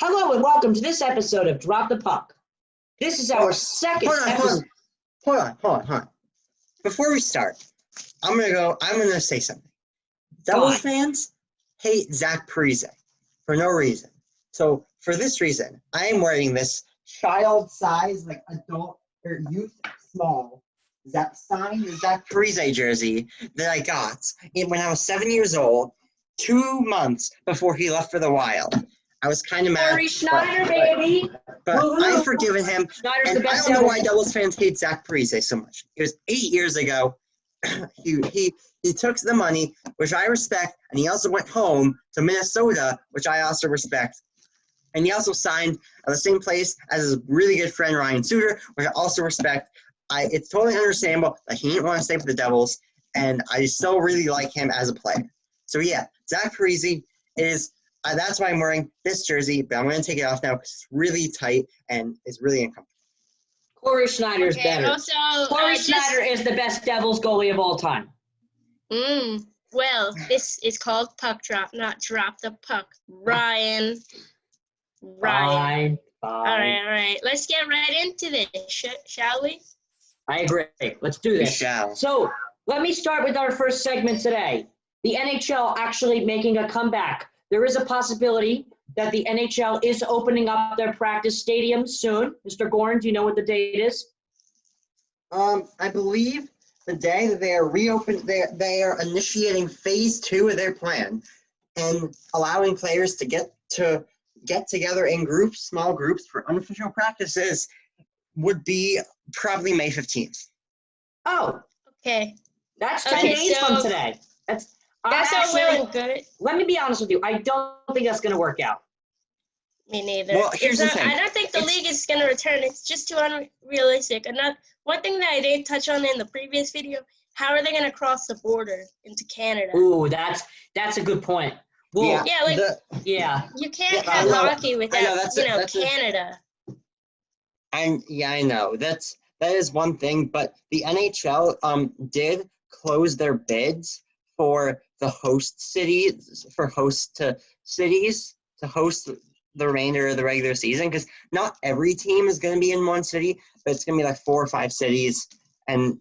Hello and welcome to this episode of Drop the Puck. This is our second episode. Hold on. Before we start, I'm gonna say something. Devils fans hate Zach Parise for no reason. So for this reason, I am wearing this child size, like adult or youth small, signed Zach Parise jersey that I got when I was 7 years old, 2 months before he left for the Wild. I was kind of mad. Corey Schneider, baby. But I've forgiven him. Schneider's And the best I don't know ever. why Devils fans hate Zach Parise so much. It was 8 years ago. He took the money, which I respect, and he also went home to Minnesota, which I also respect. And he also signed at the same place as his really good friend Ryan Suter, which I also respect. It's totally understandable that he didn't want to stay for the Devils, and I still really like him as a player. So yeah, Zach Parise is. That's why I'm wearing this jersey, but I'm going to take it off now because it's really tight and it's really uncomfortable. Corey Schneider's better. Also, Corey Schneider is the best Devils goalie of all time. Well, this is called puck drop, not drop the puck. Ryan. Fine. All right. Let's get right into this, shall we? I agree. Let's do this. We shall. So let me start with our first segment today. The NHL actually making a comeback. There is a possibility that the NHL is opening up their practice stadiums soon. Mr. Gorin, do you know what the date is? I believe the day that they are they are initiating phase 2 of their plan and allowing players to get together in groups, small groups for unofficial practices would be probably May 15th. Oh. Okay. That's 10 days from today. That's all well and good. Let me be honest with you. I don't think that's going to work out. Me neither. Well, here's the thing. I don't think the league is going to return. It's just too unrealistic. One thing that I did touch on in the previous video, how are they going to cross the border into Canada? Ooh, that's a good point. Well, you can't have hockey without, Canada. I know. That is one thing, but the NHL did close their bids for the host cities, to host the remainder of the regular season, because not every team is going to be in one city, but it's going to be like 4 or 5 cities, and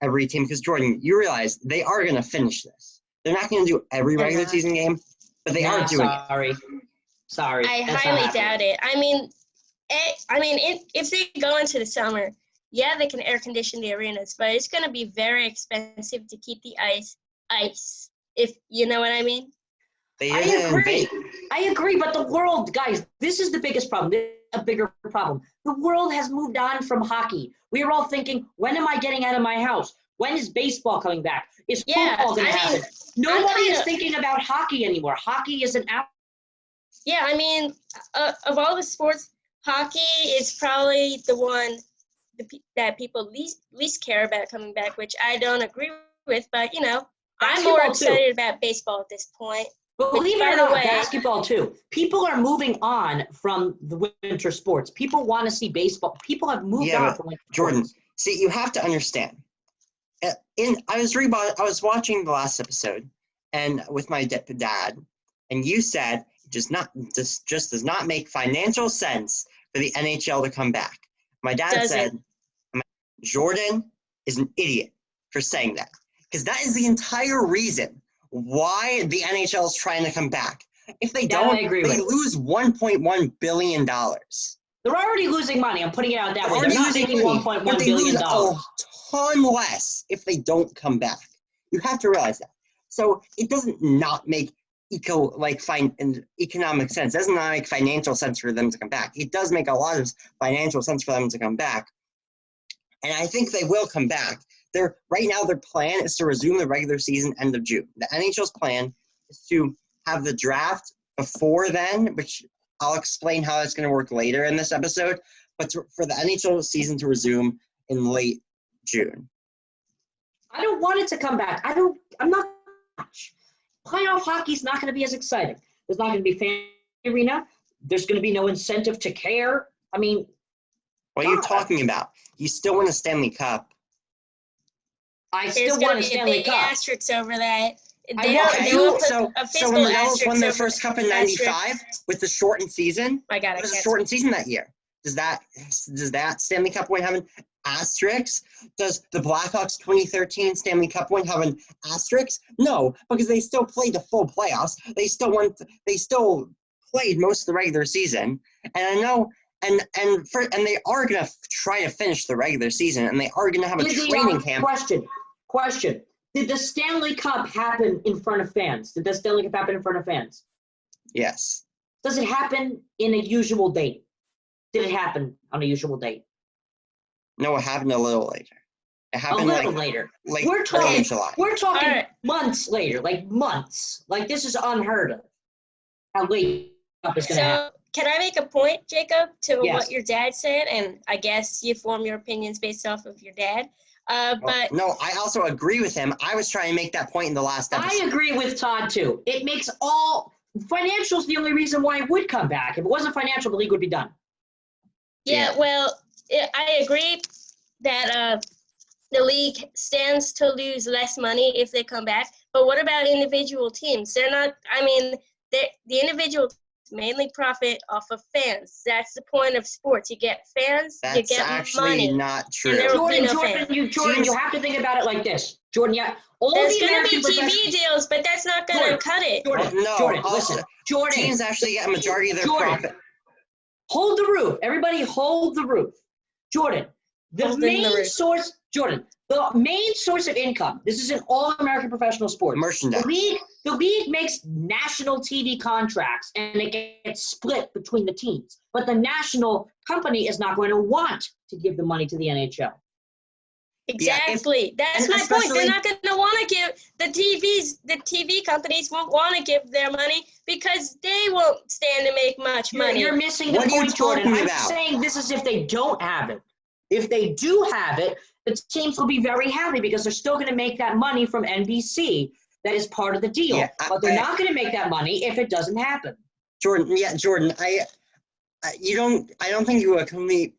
every team, because Jordan, you realize they are going to finish this. They're not going to do every regular season game, but they are doing it. Sorry. I highly doubt it. If they go into the summer, yeah, they can air condition the arenas, but it's going to be very expensive to keep the ice, if you know what I mean. I agree, but the world, guys, this is the biggest problem. This is a bigger problem. The world has moved on from hockey. We are all thinking, when am I getting out of my house? When is baseball coming back? Is football going to happen? Nobody is thinking about hockey anymore. Hockey is an out. Yeah, of all the sports, hockey is probably the one that people least care about coming back, which I don't agree with, but, I'm more excited about baseball at this point. But believe it or not, basketball too. People are moving on from the winter sports. People want to see baseball. People have moved on from winter Jordan, sports. See, you have to understand. I was watching the last episode, and with my dad, and you said it just does not make financial sense for the NHL to come back. My dad said, Jordan is an idiot for saying that. Because that is the entire reason why the NHL is trying to come back. If they don't, they lose $1.1 billion. They're already losing money. I'm putting it out that way. They're not making $1.1 billion. They lose a ton less if they don't come back. You have to realize that. So it doesn't not make economic sense. It doesn't make financial sense for them to come back. It does make a lot of financial sense for them to come back. And I think they will come back. Right now, their plan is to resume the regular season end of June. The NHL's plan is to have the draft before then, which I'll explain how that's going to work later in this episode, but for the NHL season to resume in late June. I don't want it to come back. I'm not much. Playoff hockey's not going to be as exciting. There's not going to be fan arena. There's going to be no incentive to care. What are you talking about? You still win a Stanley Cup. I still want a Stanley Cup. Asterisks over that. they will put So a when physical the Devils asterisk won their over first cup in asterisk. '95 with the shortened season, My God, it was a shortened season that year. Does that Stanley Cup win have an asterisk? Does the Blackhawks 2013 Stanley Cup win have an asterisk? No, because they still played the full playoffs. They still played most of the regular season. And I know, and they are gonna try to finish the regular season, and they are gonna have a training camp. Question. Did the Stanley Cup happen in front of fans? Did the Stanley Cup happen in front of fans? Yes. Does it happen in a usual date? Did it happen on a usual date? No, it happened a little later. It happened later. Like we're talking early July. We're talking months later, like months. Like this is unheard of. How late up is going to happen. Can I make a point, Jacob, to Yes. what your dad said? And I guess you form your opinions based off of your dad. But no, I also agree with him. I was trying to make that point in the last episode. I agree with Todd too. It makes financial is the only reason why it would come back. If it wasn't financial, the league would be done. Yeah. Well, I agree that the league stands to lose less money if they come back. But what about individual teams? They're not. I mean, the individual teams mainly profit off of fans. That's the point of sports. You get fans. That's you get actually money. not true. Jordan, you have to think about it like this. Jordan, yeah. There's going to be TV deals, but that's not going to cut it. Jordan, listen. Jordan. Teams actually get a majority of their profit. Hold the roof. Everybody hold the roof. Jordan, the main source of income, this is in all American professional sports. Merchandise. The league makes national TV contracts, and it gets split between the teams. But the national company is not going to want to give the money to the NHL. Exactly. That's my point. They're not going to want to give the TV companies won't want to give their money because they won't stand to make much money. You're missing the point, Jordan. I'm saying this is if they don't have it. If they do have it, the teams will be very happy because they're still going to make that money from NBC. That is part of the deal. Yeah, but they're not going to make that money if it doesn't happen. Jordan, I don't think you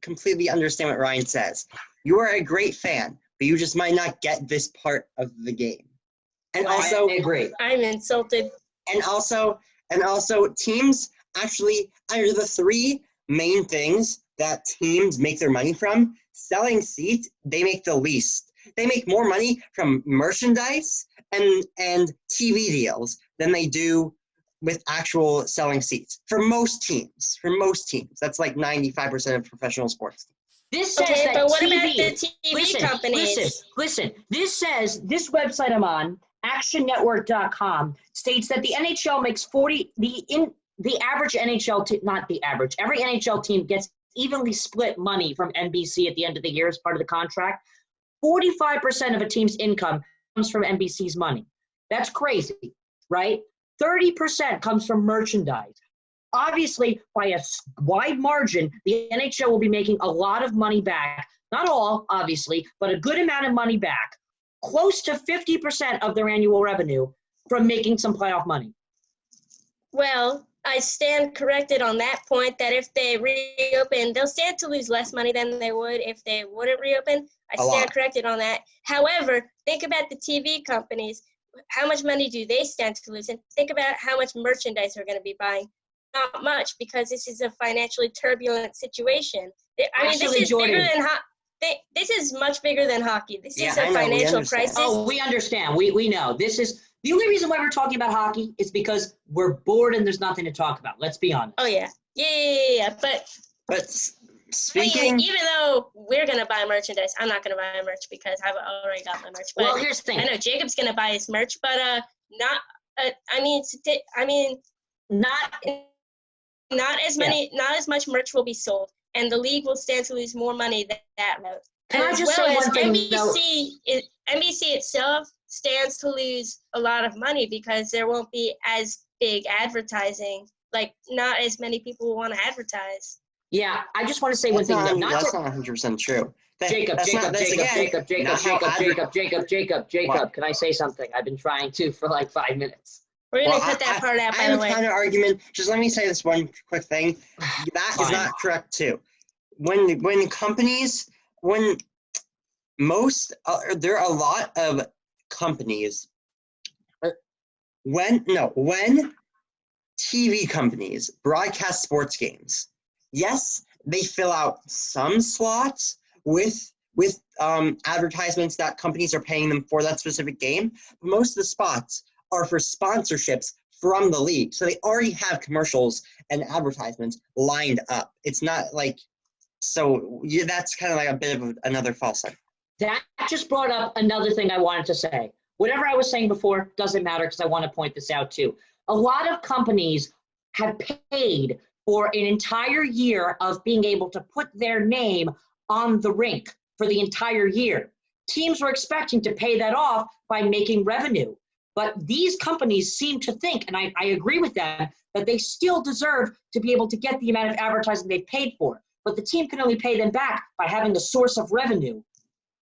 completely understand what Ryan says. You are a great fan, but you just might not get this part of the game. And also, I agree. I'm insulted. And also, teams actually are the three main things that teams make their money from. Selling seats, they make the least. They make more money from merchandise and TV deals than they do with actual selling seats. For most teams. That's like 95% of professional sports. This says that but what TV, about the TV companies? Listen. This website I'm on, actionnetwork.com, states that the NHL makes the average NHL team, not the average, every NHL team gets evenly split money from NBC at the end of the year as part of the contract. 45% of a team's income comes from NBC's money. That's crazy, right? 30% comes from merchandise. Obviously, by a wide margin, the NHL will be making a lot of money back. Not all, obviously, but a good amount of money back. Close to 50% of their annual revenue from making some playoff money. Well, I stand corrected on that point that if they reopen, they'll stand to lose less money than they would if they wouldn't reopen. I stand corrected on that. However, think about the TV companies. How much money do they stand to lose? And think about how much merchandise they're going to be buying. Not much, because this is a financially turbulent situation. I mean, this is bigger than this is much bigger than hockey. This is a financial crisis. Oh, we understand. We know. This is the only reason why we're talking about hockey is because we're bored and there's nothing to talk about. Let's be honest. Oh yeah. But speaking, I mean, even though we're gonna buy merchandise, I'm not gonna buy merch because I've already got my merch. But well, here's the thing. I know Jacob's gonna buy his merch, but not as much merch will be sold, and the league will stand to lose more money that route. Can I just say one thing? NBC itself stands to lose a lot of money because there won't be as big advertising. Like, not as many people will want to advertise. Yeah, I just want to say one thing. That's not 100% true. Jacob, can I say something? I've been trying to for like 5 minutes. We're going to cut that part out, by the way. I have a counter argument. Just let me say this one quick thing. That is not correct, too. There are a lot of companies. when TV companies broadcast sports games, yes, they fill out some slots with advertisements that companies are paying them for that specific game. But most of the spots are for sponsorships from the league. So they already have commercials and advertisements lined up. It's not like, so yeah, that's kind of like a bit of another false start. That just brought up another thing I wanted to say. Whatever I was saying before doesn't matter because I want to point this out too. A lot of companies have paid for an entire year of being able to put their name on the rink for the entire year. Teams were expecting to pay that off by making revenue. But these companies seem to think, and I agree with them, that they still deserve to be able to get the amount of advertising they've paid for. But the team can only pay them back by having the source of revenue.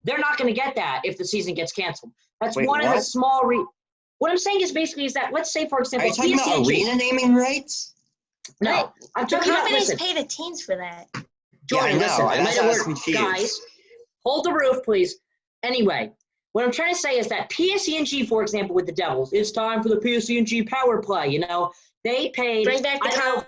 They're not going to get that if the season gets canceled. That's Wait, one what? of the small what I'm saying is basically is that, let's say, for example, Are you talking about arena naming rights? No, I'm The talking about, companies listen, pay the teams for that. Jordan, yeah, I know. listen, I might That's why I have was word, confused. guys, hold the roof, please. Anyway, what I'm trying to say is that PSENG, for example, with the Devils, it's time for the PSENG power play, you know. They paid. Bring back the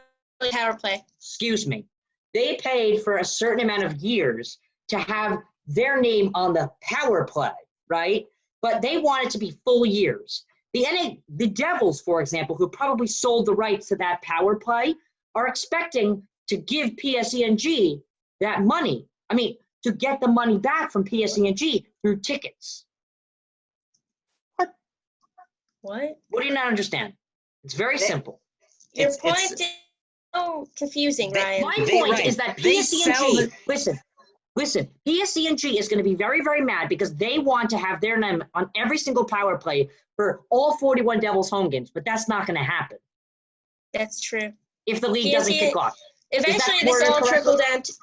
power play. Excuse me. They paid for a certain amount of years to have their name on the power play, right? But they want it to be full years. The Devils, for example, who probably sold the rights to that power play, are expecting to give PSENG that money. I mean, to get the money back from PSENG through tickets. What? What do you not understand? It's very simple. Your point is so confusing, Ryan. My point is that PSENG, listen, PSENG is going to be very, very mad because they want to have their name on every single power play for all 41 Devils home games, but that's not going to happen. That's true. If the league doesn't kick off. Eventually, this all trickle down to,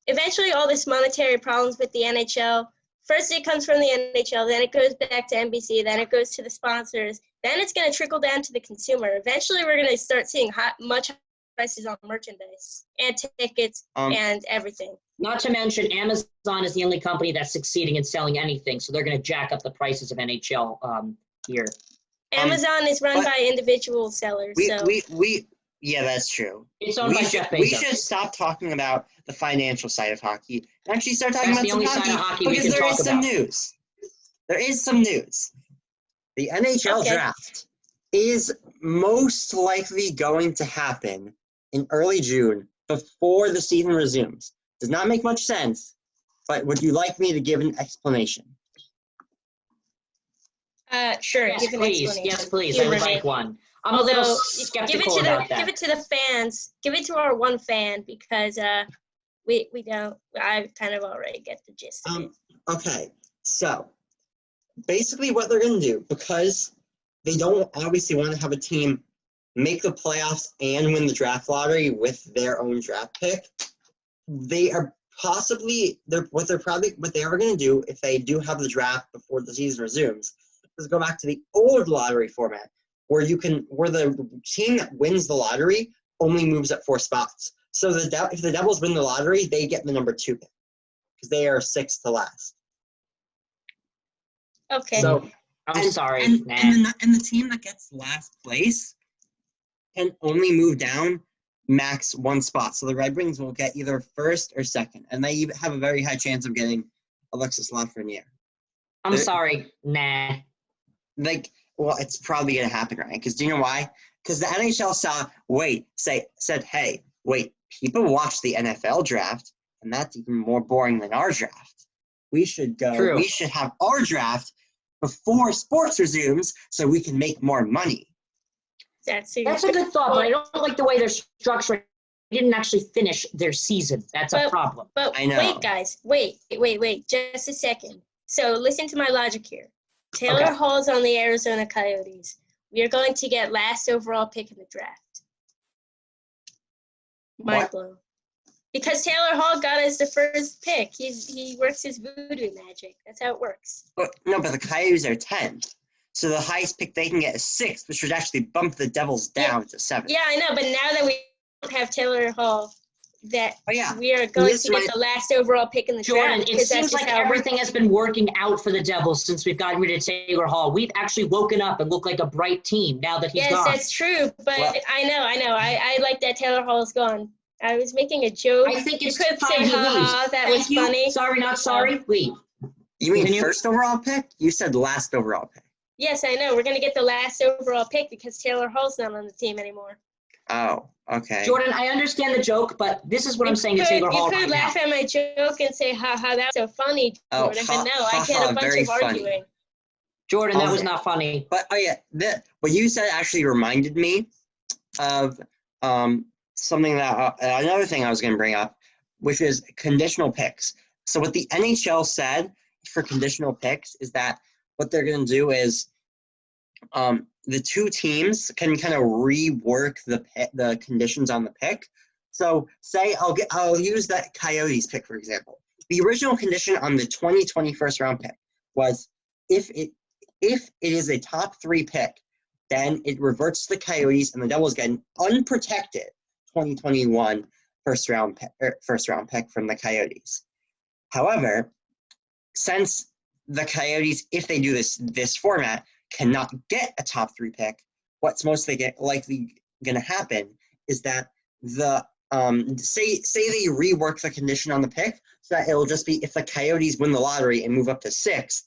eventually all this monetary problems with the NHL, first it comes from the NHL, then it goes back to NBC, then it goes to the sponsors, then it's going to trickle down to the consumer. Eventually, we're going to start seeing much prices on merchandise and tickets and everything. Not to mention, Amazon is the only company that's succeeding in selling anything, so they're going to jack up the prices of NHL here. Amazon is run by individual sellers. Yeah, that's true. It's owned by Jeff Bezos. We should stop talking about the financial side of hockey and actually start talking about some hockey because there is some news. There is some news. The NHL Draft is most likely going to happen in early June before the season resumes. Does not make much sense, but would you like me to give an explanation? Sure. Yes, give an explanation. Yes, please. I would like one. I'm a little skeptical about that. Give it to the fans. Give it to our one fan because we don't. I kind of already get the gist of it. Okay, so basically what they're going to do, because they don't obviously want to have a team make the playoffs and win the draft lottery with their own draft pick, they are what they are going to do if they do have the draft before the season resumes is go back to the old lottery format where the team that wins the lottery only moves up 4 spots. So if the Devils win the lottery, they get the number 2 pick because they are 6th to last. Okay. So I'm sorry. And the team that gets last place can only move down max 1 spot. So the Red Wings will get either 1st or 2nd, and they have a very high chance of getting Alexis Lafreniere. I'm sorry. Nah. Well, it's probably going to happen, right? Because do you know why? Because the NHL said, hey, people watch the NFL draft, and that's even more boring than our draft. We should have our draft before sports resumes so we can make more money. That's a good thought, but I don't like the way they're structured. They didn't actually finish their season. That's a problem. But I know. Wait, guys. Wait. Just a second. So listen to my logic here. Taylor Hall's on the Arizona Coyotes. We are going to get last overall pick in the draft. Mind blown. Because Taylor Hall got us the first pick. He works his voodoo magic. That's how it works. But the Coyotes are 10th. So the highest pick they can get is 6th, which would actually bump the Devils down to 7th. Yeah, I know. But now that we have Taylor Hall, that Oh, yeah. we are going This to get might- the last overall pick in the Jordan, draft. it 'cause that's seems just like how it works. everything has been working out for the Devils since we've gotten rid of Taylor Hall. We've actually woken up and look like a bright team now that he's Yes, gone. that's true. But Well- I know. I like that Taylor Hall is gone. I was making a joke. I think it's you could time say, he ha leaves. ha, that Thank was you. funny. Sorry, not sorry. Leave. You mean Continue. first overall pick? You said last overall pick. Yes, I know. We're going to get the last overall pick because Taylor Hall's not on the team anymore. Oh, okay. Jordan, I understand the joke, but this is what I'm saying to You Taylor Hall could right now. laugh at my joke and say, ha ha, that's so funny, Oh, Jordan. ha, but no, ha, I get ha, a bunch very of funny. arguing. Jordan, that was Okay. not funny. But oh yeah, what you said actually reminded me of something that another thing I was going to bring up, which is conditional picks. So what the NHL said for conditional picks is that what they're going to do is the two teams can kind of rework the conditions on the pick. So say I'll use that Coyotes pick for example. The original condition on the 2020 first round pick was if it is a top 3 pick, then it reverts to the Coyotes and the Devils get an unprotected 2021 first round pick from the Coyotes. However, since the Coyotes, if they do this format, cannot get a top 3 pick, what's most likely going to happen is that the say they rework the condition on the pick so that it'll just be if the Coyotes win the lottery and move up to 6th,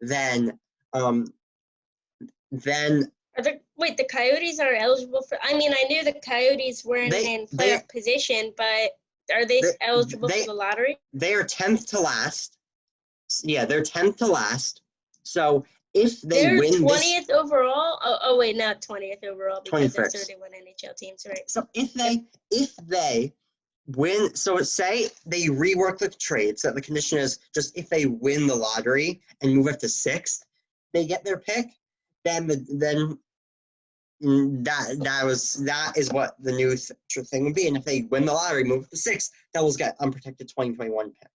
then Wait, the Coyotes are eligible for. I mean, I knew the Coyotes weren't in playoff position, but are they eligible for the lottery? They are 10th to last. Yeah, they're 10th to last. So if they're win 20th overall. Oh wait, not 20th overall because 21st. there's 31 NHL teams, right? So if they win, so say they rework the trade, so the condition is just if they win the lottery and move up to 6th, they get their pick. Then that is what the new thing would be. And if they win the lottery, move up to 6th, Devils get unprotected 2021 pick.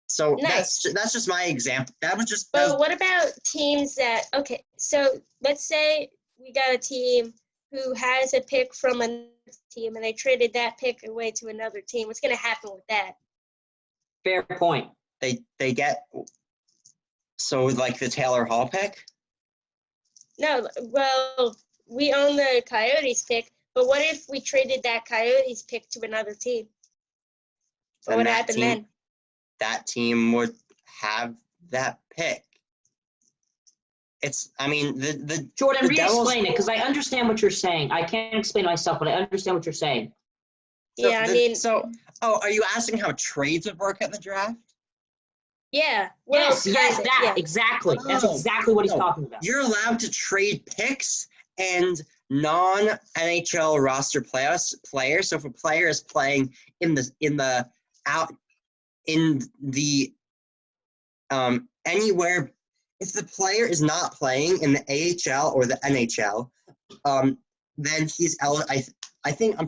So nice. that's just my example. But what about teams that so let's say we got a team who has a pick from another team and they traded that pick away to another team. What's going to happen with that? Fair point. They get like the Taylor Hall pick? No, well, we own the Coyotes pick, but what if we traded that Coyotes pick to another team? What would happen then? That team would have that pick. Jordan, Devils, re-explain it because I understand what you're saying. I can't explain it myself, but I understand what you're saying. are you asking how trades would work at the draft? Yeah. Well, exactly. That's exactly what he's talking about. You're allowed to trade picks and non-NHL roster players. So if a player is playing anywhere, if the player is not playing in the AHL or the NHL, then he's I'm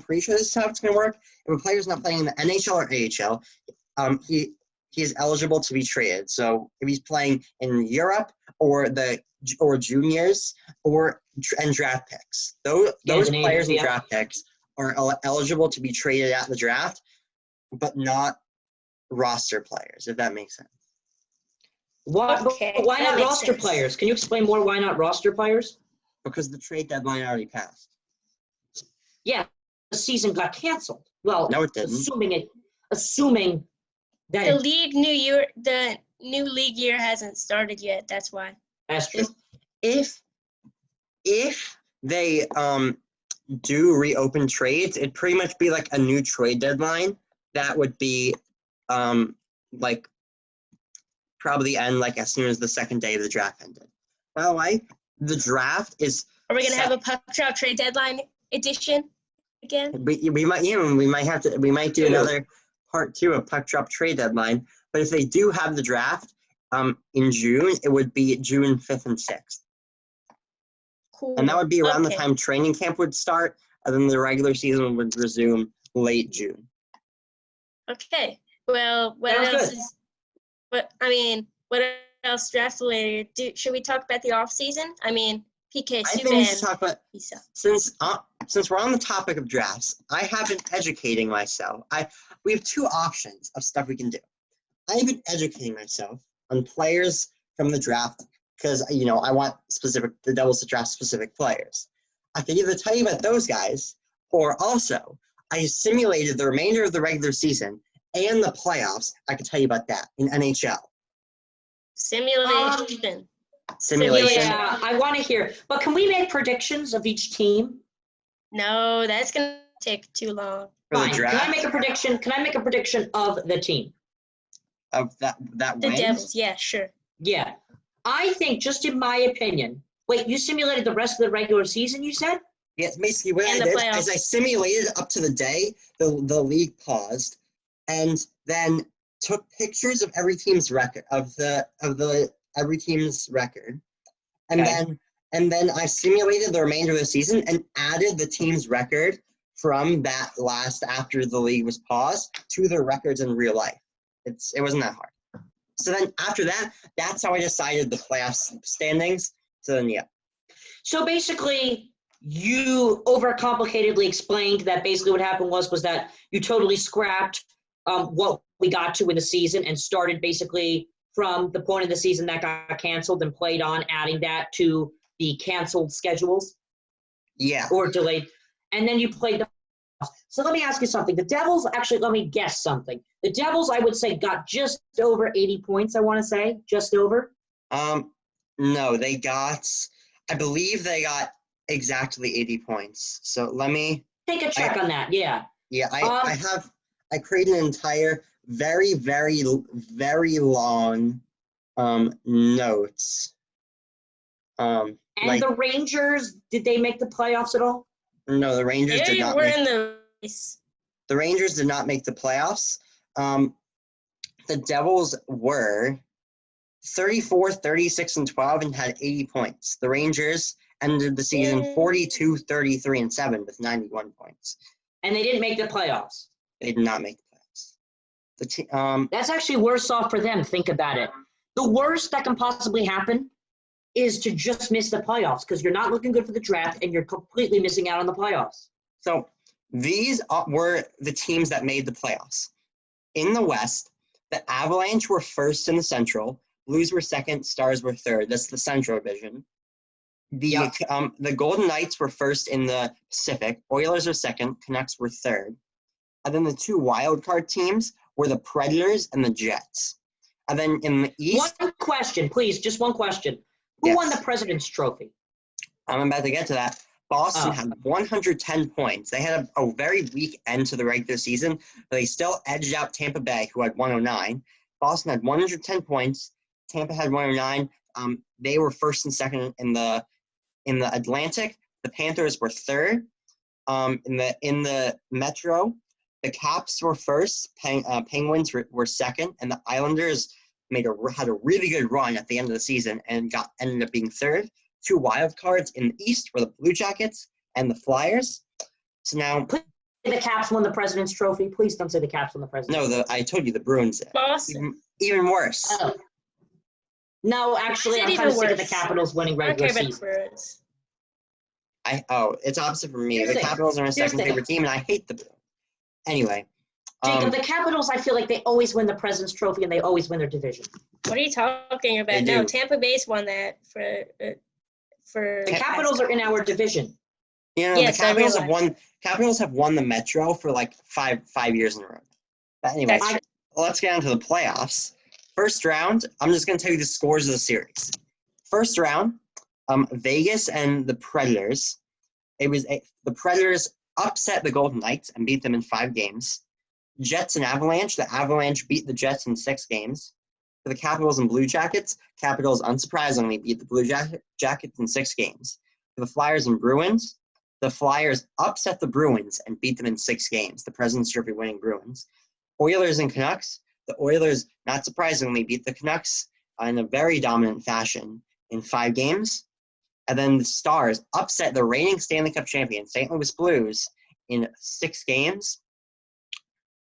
pretty sure this is how it's going to work. If a player is not playing in the NHL or AHL, he is eligible to be traded. So if he's playing in Europe or juniors and draft picks, those players and draft picks are eligible to be traded at the draft, but not roster players, if that makes sense. Why not roster players? Can you explain more why not roster players? Because the trade deadline already passed. Yeah, the season got canceled. Well, no, it didn't. Assuming that the new league year hasn't started yet. That's why. That's true. If they do reopen trades, it'd pretty much be like a new trade deadline. That would be probably end as soon as the second day of the draft ended. By the way, the draft is. Are we gonna have a puck drop trade deadline edition again? We might do another part 2 of puck drop trade deadline. But if they do have the draft in June, it would be June 5th and 6th. Cool. And that would be around the time training camp would start, and then the regular season would resume late June. Okay. Well, what else draft related? Should we talk about the off season? I mean, PK I think we Subban. should talk about, since we're on the topic of drafts, I have been educating myself. We have two options of stuff we can do. I've been educating myself on players from the draft because, I want the Devils to draft specific players. I can either tell you about those guys, or also I simulated the remainder of the regular season and the playoffs. I can tell you about that in NHL. Simulation. Yeah, I want to hear. But can we make predictions of each team? No, that's gonna take too long. For the Fine. draft? Can I make a prediction? Can I make a prediction of the team? Of that The wins? Devils, yeah, sure. Yeah. I think, just in my opinion, wait, you simulated the rest of the regular season, you said? Yes, basically what And I the did playoffs. is I simulated up to the day the league paused, and then took pictures of every team's record every team's record, and Okay. then I simulated the remainder of the season and added the team's record from that last after the league was paused to their records in real life. It wasn't that hard. So then after that, that's how I decided the playoff standings. So then yeah. So basically, you overcomplicatedly explained that basically what happened was that you totally scrapped what we got to in the season and started basically from the point of the season that got canceled and played on, adding that to the canceled schedules. Yeah. Or delayed. And then you played the – so let me ask you something. The Devils – actually, let me guess something. The Devils, I would say, got just over 80 points, I want to say. Just over. No, they got – I believe they got exactly 80 points. So let me – take a check on that, yeah. Yeah, I created an entire very, very, very long notes. And the Rangers, did they make the playoffs at all? No, the Rangers did not. The Rangers did not make the playoffs. The Devils were 34, 36, and 12 and had 80 points. The Rangers ended the season 42, 33, and 7 with 91 points. And they didn't make the playoffs. They did not make the playoffs. That's actually worse off for them. Think about it. The worst that can possibly happen is to just miss the playoffs because you're not looking good for the draft and you're completely missing out on the playoffs. So these were the teams that made the playoffs. In the West, the Avalanche were first in the Central. Blues were second. Stars were third. That's the Central Division. The Golden Knights were first in the Pacific. Oilers were second. Canucks were third. And then the two wildcard teams were the Predators and the Jets. And then in the East... One question, please. Just one question. Who won the President's Trophy? I'm about to get to that. Boston had 110 points. They had a very weak end to the regular season, but they still edged out Tampa Bay, who had 109. Boston had 110 points. Tampa had 109. They were first and second in the Atlantic. The Panthers were third. In the Metro, the Caps were first. Penguins were second, and the Islanders had a really good run at the end of the season and ended up being third. Two wild cards in the East were the Blue Jackets and the Flyers. So now, the Caps won the President's Trophy. Please don't say the Caps won the President's Trophy. No, I told you the Bruins did. Even worse. Oh. No, actually, I'm kind of sick of the Capitals winning regular season. It's opposite for me. The Capitals are my second favorite team, and I hate the Bruins. Anyway. Jacob, the Capitals, I feel like they always win the President's Trophy, and they always win their division. What are you talking about? No, Tampa Bay's won that for. The Capitals are in our division. Yes, the Capitals have won the Metro for like five years in a row. But anyway, let's get on to the playoffs. First round, I'm just going to tell you the scores of the series. First round, Vegas and the Predators. The Predators upset the Golden Knights and beat them in 5 games. Jets and Avalanche. The Avalanche beat the Jets in 6 games. For the Capitals and Blue Jackets, Capitals unsurprisingly beat the Blue Jackets in 6 games. For the Flyers and Bruins, the Flyers upset the Bruins and beat them in 6 games. The President's Trophy winning Bruins. Oilers and Canucks, the Oilers, not surprisingly, beat the Canucks in a very dominant fashion in 5 games. And then the Stars upset the reigning Stanley Cup champion, St. Louis Blues, in 6 games.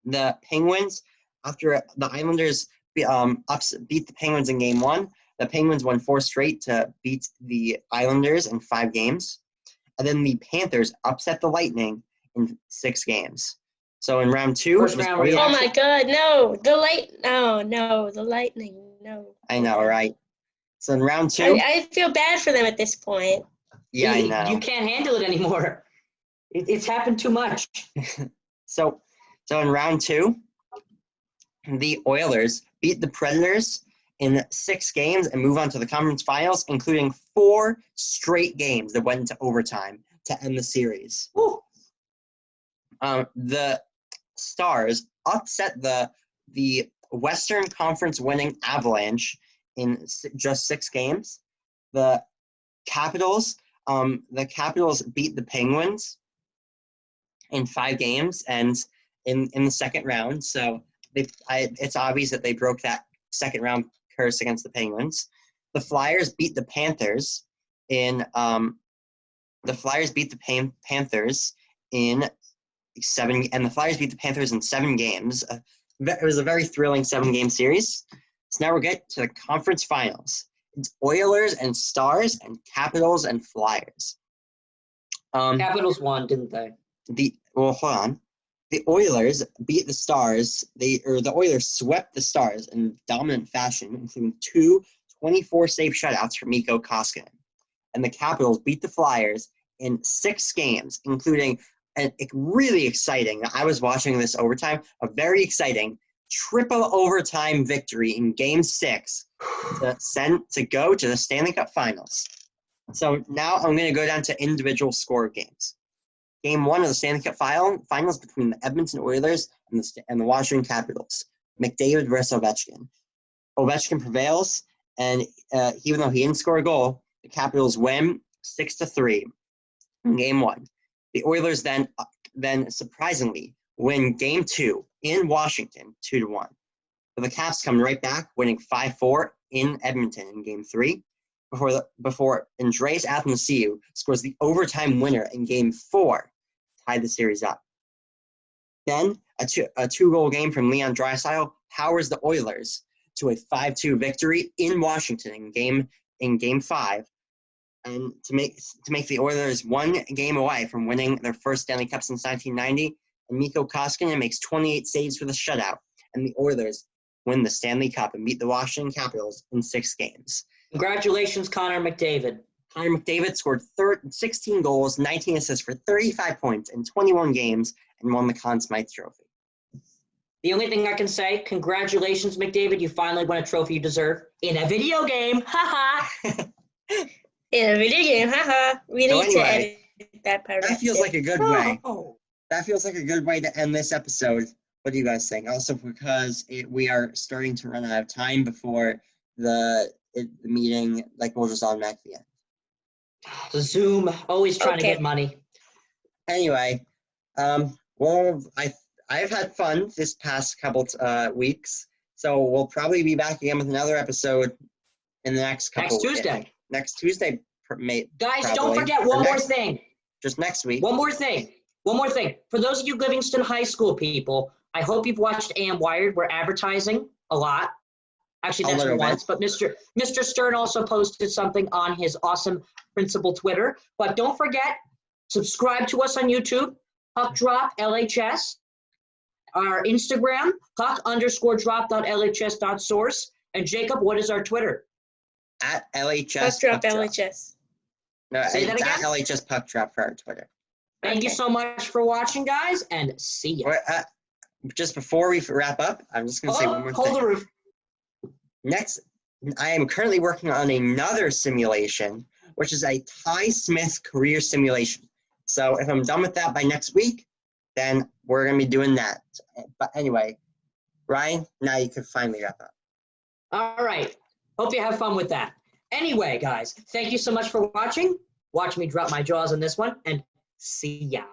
The Penguins, after the Islanders beat the Penguins in Game 1, The Penguins won 4 straight to beat the Islanders in 5 games. And then the Panthers upset the Lightning in 6 games. So in round 2, First round reaction. Oh my God, no. The Lightning, no. I know, right? So in round 2. I feel bad for them at this point. Yeah, I know. You can't handle it anymore. It's happened too much. So in round 2, the Oilers beat the Predators in 6 games and move on to the conference finals, including 4 straight games that went into overtime to end the series. The Stars upset the Western Conference winning Avalanche in just 6 games. The Capitals beat the Penguins in 5 games and in the second round. So it's obvious that they broke that second round curse against the Penguins. The Flyers beat the Panthers in 7 games. It was a very thrilling 7-game series. So now we're getting to the conference finals. It's Oilers and Stars and Capitals and Flyers. Capitals won, didn't they? Hold on. The Oilers beat the Stars. The Oilers swept the Stars in dominant fashion, including 2 24-save shutouts from Mikko Koskinen. And the Capitals beat the Flyers in 6 games, including a really exciting, I was watching this overtime, a very exciting triple overtime victory in Game 6 to go to the Stanley Cup Finals. So now I'm going to go down to individual score games. Game 1 of the Stanley Cup Finals between the Edmonton Oilers and the Washington Capitals. McDavid versus Ovechkin. Ovechkin prevails, and even though he didn't score a goal, the Capitals win 6-3 in Game 1. The Oilers then surprisingly win Game 2 in Washington 2-1. But the Caps come right back, winning 5-4 in Edmonton in Game 3 before Andreas Athanasiou scores the overtime winner in Game 4 to tie the series up. Then a 2-goal game from Leon Draisaitl powers the Oilers to a 5-2 victory in Washington in Game 5, and to make the Oilers 1 game away from winning their first Stanley Cup since 1990. And Mikko Koskinen makes 28 saves for the shutout, and the Oilers win the Stanley Cup and beat the Washington Capitals in 6 games. Congratulations, Connor McDavid. Connor McDavid scored 16 goals, 19 assists for 35 points in 21 games, and won the Conn Smythe Trophy. The only thing I can say, congratulations, McDavid. You finally won a trophy you deserve in a video game. Ha-ha. In a video game, haha. We need to edit that part. That feels like a good way. That feels like a good way to end this episode. What do you guys think? Also, because we are starting to run out of time before the meeting, like we'll just automatically end. Zoom, always trying to get money. Anyway, well, I've had fun this past couple weeks, so we'll probably be back again with another episode in the next couple. Next Tuesday, guys, probably. Don't forget one more thing. Just next week. One more thing. For those of you Livingston High School people, I hope you've watched AM Wired. We're advertising a lot. Actually, that's once. But Mr. Stern also posted something on his awesome principal Twitter. But don't forget, subscribe to us on YouTube, Puck Drop LHS. Our Instagram, puck_drop.lhs.source. And Jacob, what is our Twitter? At LHS Puck Drop LHS. No, say that again? At LHS Puck Drop for our Twitter. Thank you so much for watching, guys, and see ya. Just before we wrap up, I'm just going to say one more thing. Hold the roof. Next, I am currently working on another simulation, which is a Ty Smith career simulation. So if I'm done with that by next week, then we're going to be doing that. But anyway, Ryan, now you can finally wrap up. All right. Hope you have fun with that. Anyway, guys, thank you so much for watching. Watch me drop my jaws on this one, and see ya.